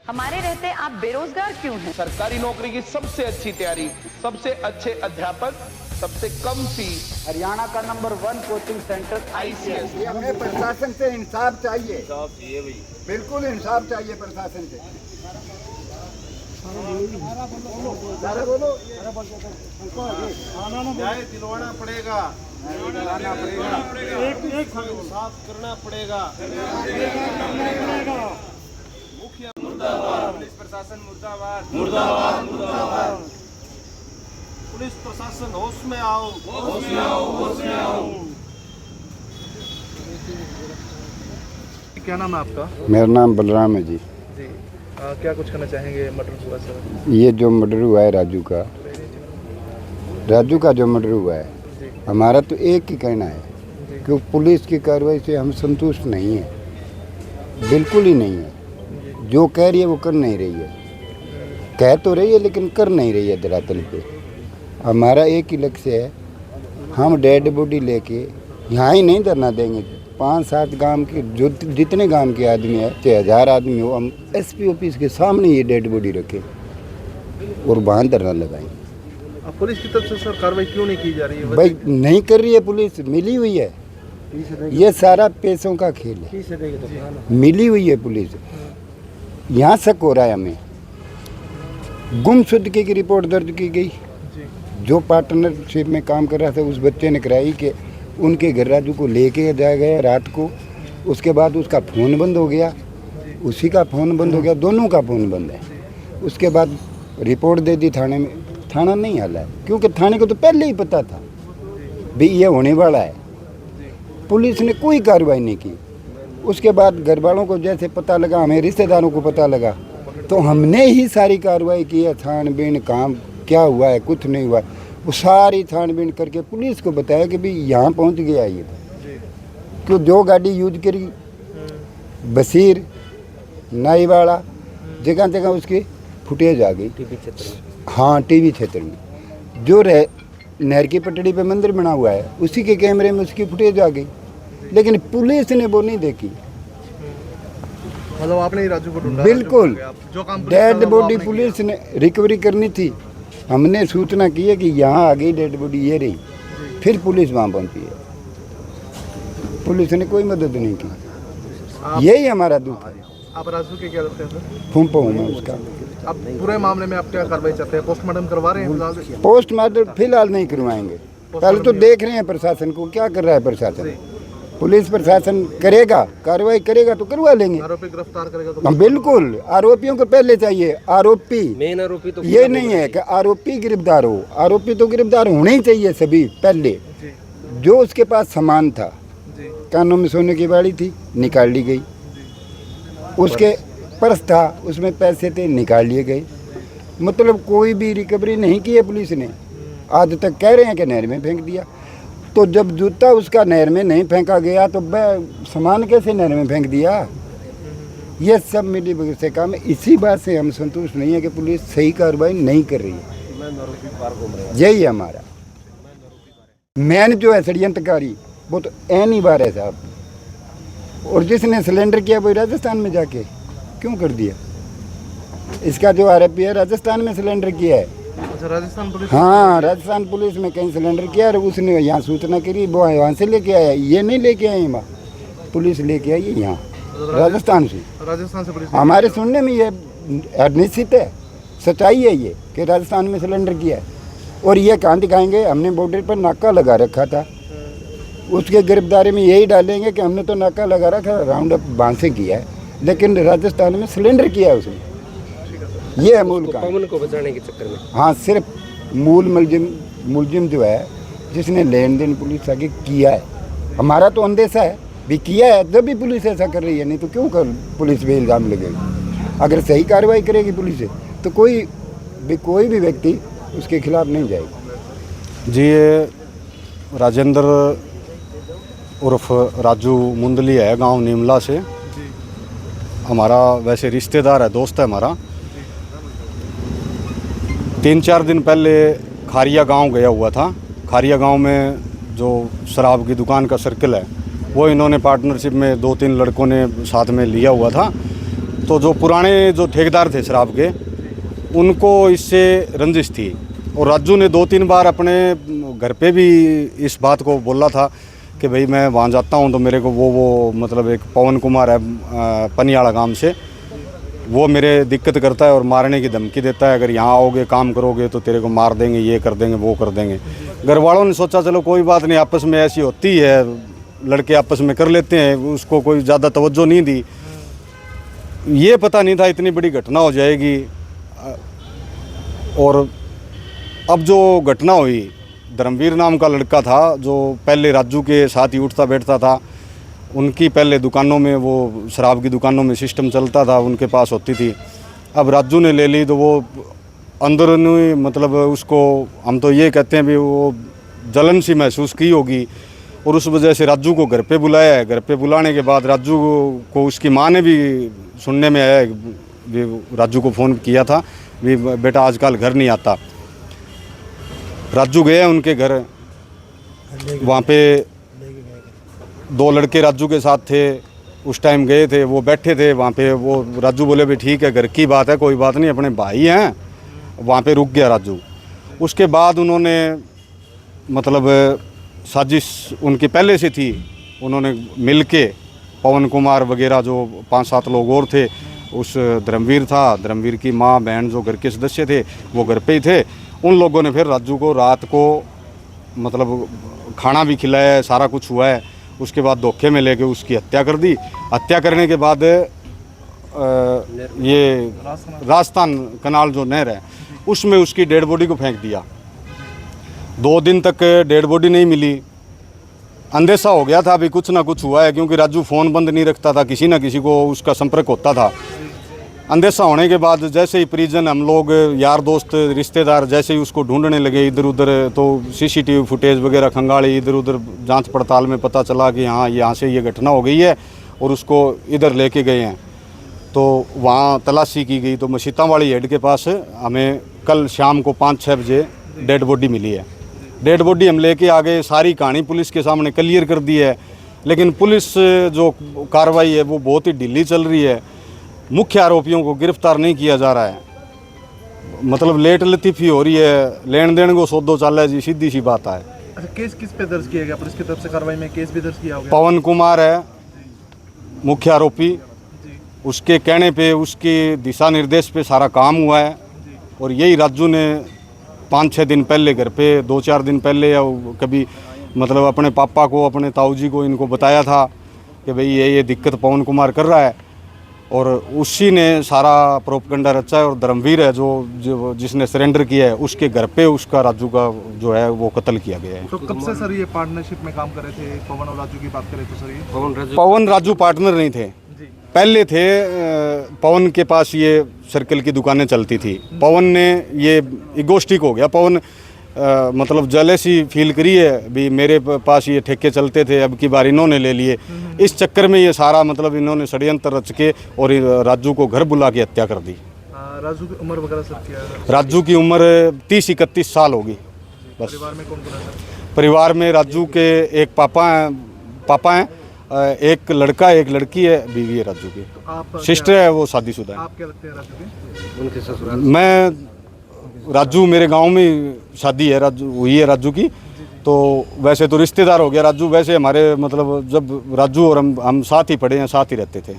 हमारे रहते आप बेरोजगार क्यों हैं? सरकारी नौकरी की सबसे अच्छी तैयारी, सबसे अच्छे अध्यापक, सबसे कम फीस। हरियाणा का नंबर 1 कोचिंग सेंटर ICS। हमें प्रशासन से इंसाफ चाहिए। इंसाफ चाहिए भाई, बिल्कुल इंसाफ चाहिए प्रशासन से। न्याय दिलवाना पड़ेगा, एक साफ करना पड़ेगा। मुखिया मुर्दाबाद, पुलिस प्रशासन मुर्दाबाद, मुर्दाबाद मुर्दाबाद। पुलिस प्रशासन होश में आओ, होश में आओ, होश में आओ। क्या नाम है आपका? मेरा नाम बलराम है जी। जी क्या कुछ करना चाहेंगे मर्डर हुआ सर? ये जो मर्डर हुआ है राजू का जो मर्डर हुआ है, हमारा तो एक ही कहना है कि पुलिस की कार्रवाई से हम संतुष्ट नहीं है, बिल्कुल ही नहीं है। जो कह रही है वो कर नहीं रही है, कह तो रही है लेकिन कर नहीं रही है धरातल पे। हमारा एक ही लक्ष्य है, हम डेड बॉडी लेके यहाँ ही नहीं धरना देंगे। 5-7 गांव के जो जितने गांव के आदमी है, चाहे 1000 आदमी हो, हम SP ऑफिस के सामने ये डेड बॉडी रखें और वहाँ धरना लगाएंगे। अब पुलिस की तरफ से सर कार्रवाई क्यों नहीं की जा रही है? भाई नहीं कर रही है पुलिस, मिली हुई है, ये सारा पैसों का खेल है। मिली हुई है पुलिस, यहाँ शक हो रहा है हमें। गुमशुदगी की रिपोर्ट दर्ज की गई, जो पार्टनरशिप में काम कर रहा था उस बच्चे ने कराई कि उनके घर राजू को लेके जाया गया रात को। उसके बाद उसका फ़ोन बंद हो गया, उसी का फ़ोन बंद हो गया, दोनों का फ़ोन बंद है। उसके बाद रिपोर्ट दे दी थाने में, थाना नहीं हाला है क्योंकि थाने को तो पहले ही पता था भी ये होने वाला है। पुलिस ने कोई कार्रवाई नहीं की। उसके बाद घर वालों को जैसे पता लगा, हमें रिश्तेदारों को पता लगा, तो हमने ही सारी कार्रवाई की है। छानबीन काम क्या हुआ है, कुछ नहीं हुआ, वो सारी छानबीन करके पुलिस को बताया कि भाई यहाँ पहुँच गया ये। क्यों जो गाड़ी यूज करी बशीर नाईवाड़ा जगह जगह उसकी फुटेज आ गई। हाँ टीवी क्षेत्र में जो नहर की पटड़ी पे मंदिर बना हुआ है उसी के कैमरे में उसकी फुटेज आ गई, लेकिन पुलिस ने वो नहीं देखी। मतलब आपने राजू को ढूंढा? बिल्कुल, जो काम डेड बॉडी पुलिस ने रिकवरी करनी थी। हमने सूचना की है कि यहाँ आ गई डेड बॉडी, ये रही, फिर पुलिस वहाँ पहुँची है। पुलिस ने कोई मदद नहीं की, यही हमारा दुख है। आप राजू के क्या लगते हैं सर? फूंपा हूँ मैं उसका। अब पूरे मामले में आप क्या कार्रवाई चाहते हैं? पोस्टमार्टम करवा रहे हैं फिलहाल? पोस्टमार्टम फिलहाल नहीं करवाएंगे, पहले तो देख रहे हैं प्रशासन को क्या कर रहा है प्रशासन। पुलिस प्रशासन करेगा, कार्रवाई करेगा तो करवा लेंगे। आरोपी गिरफ्तार करेगा तो? हाँ बिल्कुल, आरोपियों को पहले चाहिए। आरोपी मेन आरोपी तो ये नहीं है कि आरोपी गिरफ्तार हो, आरोपी तो गिरफ्तार होने ही चाहिए सभी पहले। जो उसके पास सामान था, कानों में सोने की बाड़ी थी, निकाल ली गई। उसके पर्स था, उसमें पैसे थे, निकाल लिए गए। मतलब कोई भी रिकवरी नहीं की है पुलिस ने। आज तक कह रहे हैं कि नहर में फेंक दिया, तो जब जूता उसका नहर में नहीं फेंका गया तो सामान कैसे नहर में फेंक दिया? ये सब मिली भगत से काम है। इसी बात से हम संतुष्ट नहीं है कि पुलिस सही कार्रवाई नहीं कर रही है। यही है हमारा मैन जो है षड्यंत्रकारी, वो तो एन ही बार है साहब। और जिसने सिलेंडर किया वो राजस्थान में जाके क्यों कर दिया? इसका जो आरोपी है राजस्थान में सिलेंडर किया है। अच्छा, राजस्थान पुलिस? हाँ, राजस्थान पुलिस में कहीं सिलेंडर किया और उसने यहाँ सूचना करी, वो वहाँ से लेके आया। ये नहीं लेके आए वहाँ, पुलिस लेके आई यहाँ राजस्थान से। राजस्थान से पुलिस? हमारे सुनने में ये निश्चित है, सच्चाई है ये कि राजस्थान में सिलेंडर किया है। और ये कहाँ दिखाएंगे? हमने बॉर्डर पर नाका लगा रखा था, उसके गिरफ्तारी में यही डालेंगे कि हमने तो नाका लगा रखा, राउंड अप वहाँ से किया है, लेकिन राजस्थान में सिलेंडर किया है उसने। ये है मूल का, पवन को बचाने के चक्कर में। हाँ, सिर्फ मूल मुलजिम जो है जिसने लेन देन पुलिस आगे किया है। हमारा तो अंदेशा है भी किया है, जब भी पुलिस ऐसा कर रही है, नहीं तो क्यों कर पुलिस पे इल्ज़ाम लगेगा? अगर सही कार्रवाई करेगी पुलिस तो कोई भी व्यक्ति उसके खिलाफ नहीं जाएगा। जी, ये राजेंद्र उर्फ राजू मुंदली है, गांव नीमला से। हमारा वैसे रिश्तेदार है, दोस्त है हमारा। 3-4 दिन पहले खारिया गांव गया हुआ था। खारिया गांव में जो शराब की दुकान का सर्कल है, वो इन्होंने पार्टनरशिप में 2-3 लड़कों ने साथ में लिया हुआ था। तो जो पुराने जो ठेकेदार थे शराब के, उनको इससे रंजिश थी। और राजू ने 2-3 बार अपने घर पे भी इस बात को बोला था कि भाई मैं वहाँ जाता हूँ तो मेरे को वो मतलब एक पवन कुमार है पनियाड़ा गांव से, वो मेरे दिक्कत करता है और मारने की धमकी देता है, अगर यहाँ आओगे काम करोगे तो तेरे को मार देंगे, ये कर देंगे, वो कर देंगे। घर वालों ने सोचा चलो कोई बात नहीं, आपस में ऐसी होती है, लड़के आपस में कर लेते हैं, उसको कोई ज़्यादा तवज्जो नहीं दी। ये पता नहीं था इतनी बड़ी घटना हो जाएगी। और अब जो घटना हुई, धर्मवीर नाम का लड़का था जो पहले राजू के साथ ही उठता बैठता था, उनकी पहले दुकानों में वो शराब की दुकानों में सिस्टम चलता था, उनके पास होती थी। अब राजू ने ले ली तो वो अंदरूनी मतलब उसको हम तो ये कहते हैं भी वो जलन सी महसूस की होगी, और उस वजह से राजू को घर पे बुलाया है। घर पे बुलाने के बाद राजू को उसकी माँ ने भी सुनने में आया, राजू को फ़ोन किया था भी बेटा आजकल घर नहीं आता। राजू गया उनके घर, वहाँ पे 2 लड़के राजू के साथ थे, उस टाइम गए थे, वो बैठे थे वहाँ पे। वो राजू बोले भी ठीक है घर की बात है, कोई बात नहीं, अपने भाई हैं। वहाँ पे रुक गया राजू। उसके बाद उन्होंने मतलब साजिश उनकी पहले से थी, उन्होंने मिल के पवन कुमार वगैरह जो 5-7 लोग और थे, उस धर्मवीर था, धर्मवीर की माँ बहन जो घर के सदस्य थे वो घर पे ही थे, उन लोगों ने फिर राजू को रात को मतलब खाना भी खिलाया है, सारा कुछ हुआ है। उसके बाद धोखे में लेके उसकी हत्या कर दी। हत्या करने के बाद ये राजस्थान कनाल जो नहर है उसमें उसकी डेड बॉडी को फेंक दिया। 2 दिन तक डेड बॉडी नहीं मिली। अंदेशा हो गया था अभी कुछ ना कुछ हुआ है, क्योंकि राजू फ़ोन बंद नहीं रखता था, किसी ना किसी को उसका संपर्क होता था। अंदेशा होने के बाद जैसे ही परिजन, हम लोग, यार दोस्त, रिश्तेदार जैसे ही उसको ढूंढने लगे इधर उधर, तो सीसीटीवी फुटेज वगैरह खंगाली, इधर उधर जांच पड़ताल में पता चला कि हाँ यहाँ से ये घटना हो गई है और उसको इधर लेके गए हैं। तो वहाँ तलाशी की गई तो मसीतावाड़ी हेड के पास हमें कल शाम को 5-6 बजे डेड बॉडी मिली है। डेड बॉडी हम लेके आ गए, सारी कहानी पुलिस के सामने क्लियर कर दी है, लेकिन पुलिस जो कार्रवाई है वो बहुत ही ढीली चल रही है। मुख्य आरोपियों को गिरफ्तार नहीं किया जा रहा है, मतलब लेट लतीफ़ी हो रही है, लेन देन को सौदो चाल है जी, सीधी सी बात है। अच्छा, केस किस पे दर्ज किया गया? पुलिस की तरफ से कार्रवाई में केस भी दर्ज किया हो गया? पवन कुमार है मुख्य आरोपी, उसके कहने पे, उसके दिशा निर्देश पे सारा काम हुआ है। और यही राजू ने 5-6 दिन पहले घर पे, 2-4 दिन पहले या कभी मतलब अपने पापा को, अपने ताऊजी को इनको बताया था कि भाई ये दिक्कत पवन कुमार कर रहा है, और उसी ने सारा प्रोपगंडा रचा है। और धर्मवीर है जो जिसने सरेंडर किया है, उसके घर पे उसका राजू का जो है वो कत्ल किया गया है। तो कब से सर ये पार्टनरशिप में काम कर रहे थे? पवन और राजू की बात करें तो सर ये पवन राजू पार्टनर नहीं थे, पहले थे। पवन के पास ये सर्कल की दुकानें चलती थी। पवन ने ये इगोस्टिक हो गया, पवन मतलब जेलसी फील करी है भी मेरे पास ये ठेके चलते थे, अब की बार इन्होंने ले लिए। इस चक्कर में ये सारा मतलब इन्होंने षड्यंत्र रच के और राजू को घर बुला के हत्या कर दी। राजू की उम्र वगैरह सर क्या है? राजू की उम्र 30-31 साल होगी बस। परिवार में कौन कौन है सर? परिवार में राजू के एक पापा हैं, एक लड़का, एक लड़की है, बीवी है राजू की। आप सिस्टर है, वो शादीशुदा है। आप क्या लगते हैं राजू के? उनके ससुराल मैं राजू, मेरे गांव में शादी है राजू हुई है राजू की, तो वैसे तो रिश्तेदार हो गया राजू। वैसे हमारे मतलब जब राजू और हम साथ ही पढ़े हैं, साथ ही रहते थे।